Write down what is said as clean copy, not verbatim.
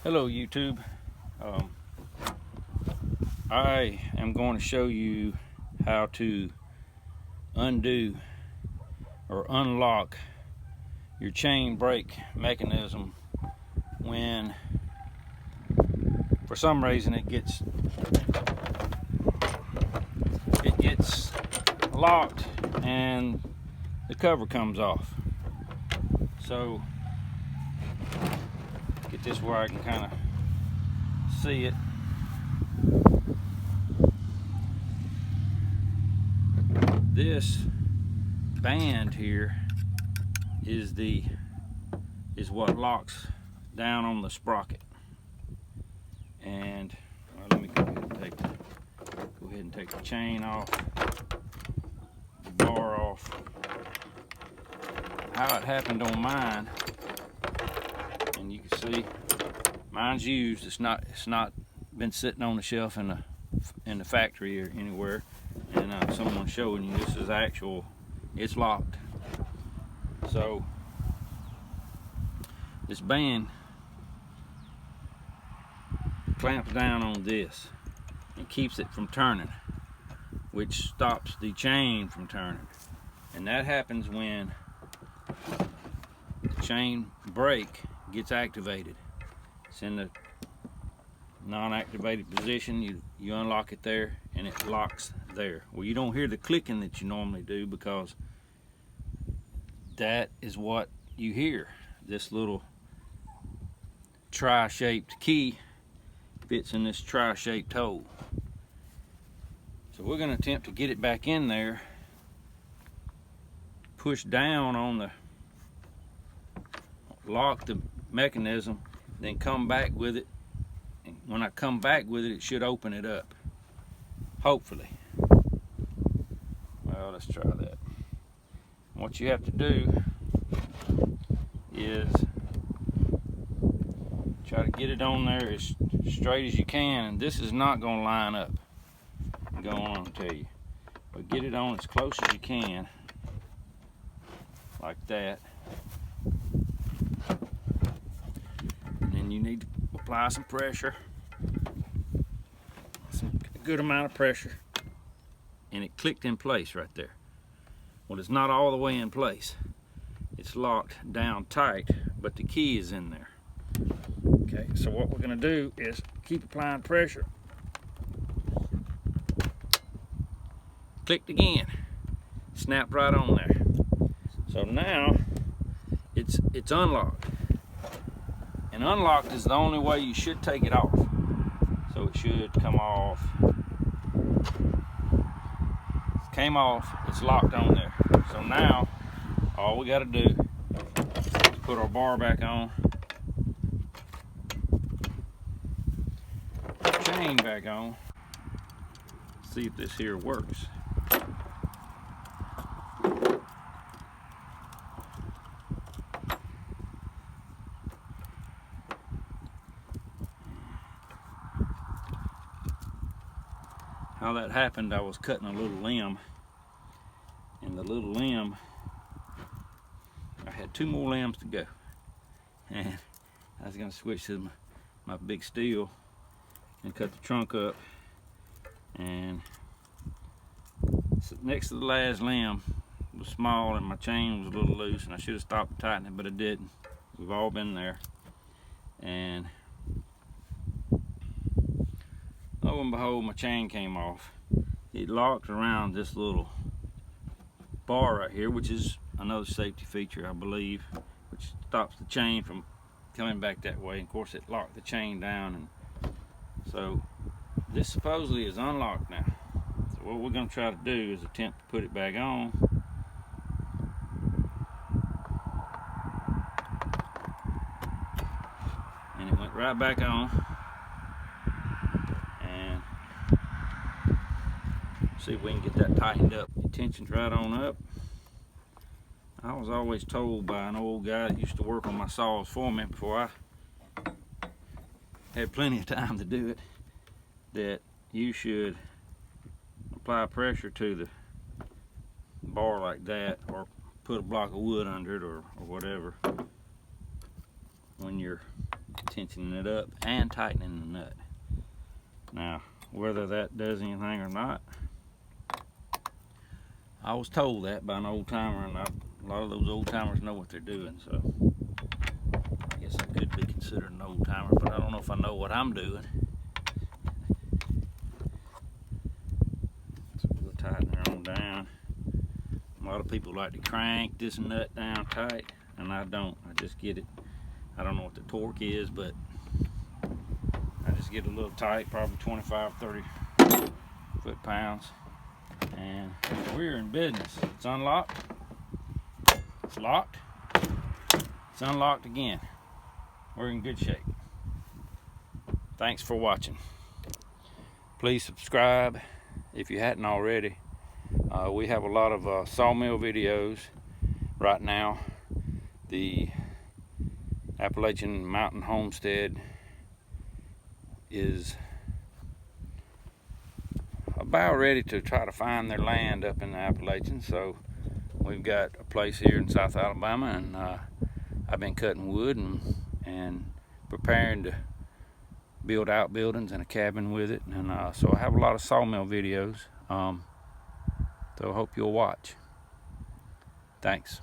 Hello YouTube. I am going to show you how to undo or unlock your chain brake mechanism when for some reason it gets locked and the cover comes off. So get this where I can kind of see it. This band here is what locks down on the sprocket. And well, let me go ahead and take the chain off, the bar off. How it happened on mine, and you can see mine's used. It's not been sitting on the shelf in the factory or anywhere. And someone showing you this is actual. It's locked. So this band clamps down on this and keeps it from turning, which stops the chain from turning. And that happens when the chain brake gets activated. It's in the non-activated position. You unlock it there and it locks there. Well, you don't hear the clicking that you normally do because that is what you hear. This little tri-shaped key fits in this tri-shaped hole. So we're going to attempt to get it back in there, push down on the lock the mechanism, then come back with it. And when I come back with it, it should open it up, hopefully. Well, let's try that. What you have to do is try to get it on there as straight as you can, and this is not going to line up. I'm going on to tell you, but get it on as close as you can, like that. And then you need to apply some pressure, a good amount of pressure, and it clicked in place right there. Well, it's not all the way in place. It's locked down tight, but the key is in there. Okay, so what we're going to do is keep applying pressure. Clicked again, snapped right on there. So now it's unlocked. And unlocked is the only way you should take it off. So it should come off. It came off, it's locked on there. So now all we got to do is put our bar back on, chain back on, see if this here works. How that happened, I was cutting a little limb, and the little limb, I had 2 more limbs to go, and I was going to switch to my big steel and cut the trunk up, and so next to the last limb was small and my chain was a little loose, and I should have stopped and tightened it, but I didn't. We've all been there, and lo and behold, my chain came off. It locked around this little bar right here, which is another safety feature, I believe, which stops the chain from coming back that way. And of course, it locked the chain down, and so this supposedly is unlocked now. So what we're going to try to do is attempt to put it back on. And it went right back on. See if we can get that tightened up. The tension's right on up. I was always told by an old guy that used to work on my saws for me before I had plenty of time to do it, that you should apply pressure to the bar like that, or put a block of wood under it, or whatever, when you're tensioning it up and tightening the nut. Now, whether that does anything or not, I was told that by an old timer, and a lot of those old timers know what they're doing, so I guess I could be considered an old timer, but I don't know if I know what I'm doing. So we'll tighten her on down. A lot of people like to crank this nut down tight, and I don't. I just get it. I don't know what the torque is, but I just get a little tight, probably 25, 30 foot-pounds. And we're in business. It's unlocked. It's locked. It's unlocked again. We're in good shape. Thanks for watching. Please subscribe if you hadn't already. We have a lot of sawmill videos right now. The Appalachian Mountain Homestead is about ready to try to find their land up in the Appalachians, so we've got a place here in South Alabama, and I've been cutting wood and preparing to build outbuildings and a cabin with it, and so I have a lot of sawmill videos, so I hope you'll watch. Thanks.